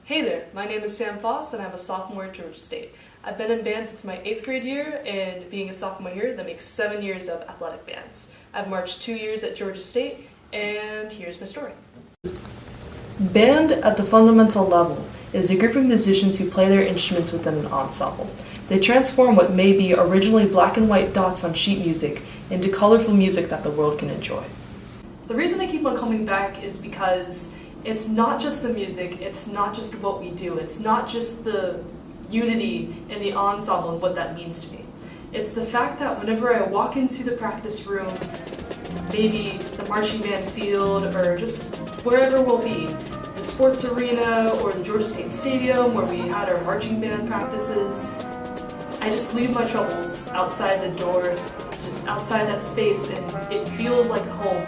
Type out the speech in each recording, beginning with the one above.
Hey there, my name is Sam Foss and I'm a sophomore at Georgia State. I've been in band since my 8th grade year, and being a sophomore here, that makes 7 years of athletic bands. I've marched 2 years at Georgia State, and here's my story. Band, at the fundamental level, is a group of musicians who play their instruments within an ensemble. They transform what may be originally black and white dots on sheet music into colorful music that the world can enjoy. The reason I keep on coming back is because it's not just the music, it's not just what we do, it's not just the unity in the ensemble and what that means to me. It's the fact that whenever I walk into the practice room, maybe the marching band field or just wherever we'll be, the sports arena or the Georgia State Stadium where we had our marching band practices, I just leave my troubles outside the door, just outside that space, and it feels like home.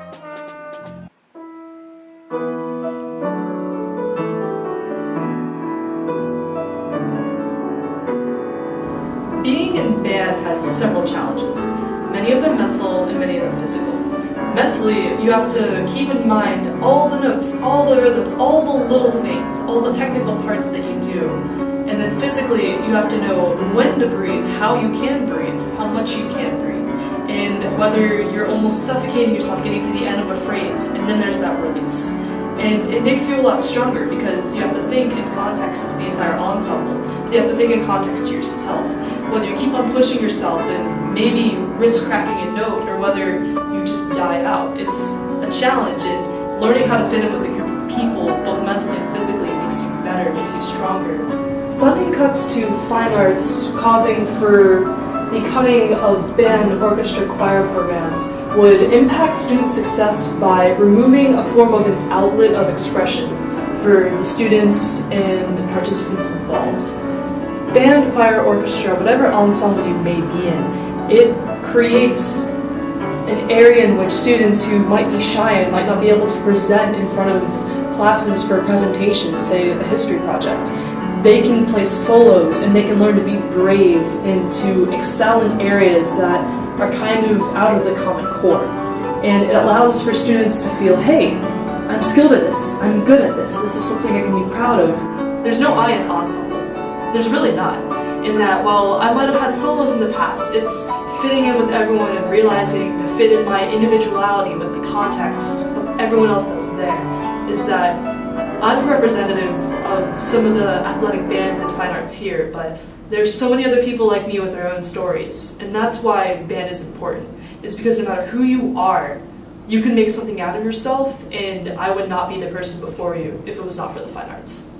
Being in band has several challenges, many of them mental and many of them physical. Mentally, you have to keep in mind all the notes, all the rhythms, all the little things, all the technical parts that you do. And then physically, you have to know when to breathe, how you can breathe, how much you can breathe, and whether you're almost suffocating yourself getting to the end of a phrase, and then there's that release. And it makes you a lot stronger because you have to think in context to the entire ensemble. You have to think in context to yourself. Whether you keep on pushing yourself and maybe risk cracking a note, or whether you just die out. It's a challenge, and learning how to fit in with a group of people, both mentally and physically, makes you better, makes you stronger. Funding cuts to fine arts, causing for the cutting of band, orchestra, choir programs, would impact student success by removing a form of an outlet of expression for the students and the participants involved. Band, choir, orchestra, whatever ensemble you may be in, it creates an area in which students who might be shy and might not be able to present in front of classes for a presentation, say a history project, they can play solos and they can learn to be brave and to excel in areas that are kind of out of the common core. And it allows for students to feel, hey, I'm skilled at this, I'm good at this is something I can be proud of. There's no I in ensemble. There's really not. In that, while I might have had solos in the past, it's fitting in with everyone and realizing to fit in my individuality with the context of everyone else that's there, is that I'm a representative of some of the athletic bands and fine arts here, but there's so many other people like me with their own stories, and that's why band is important. It's because no matter who you are, you can make something out of yourself, and I would not be the person before you if it was not for the fine arts.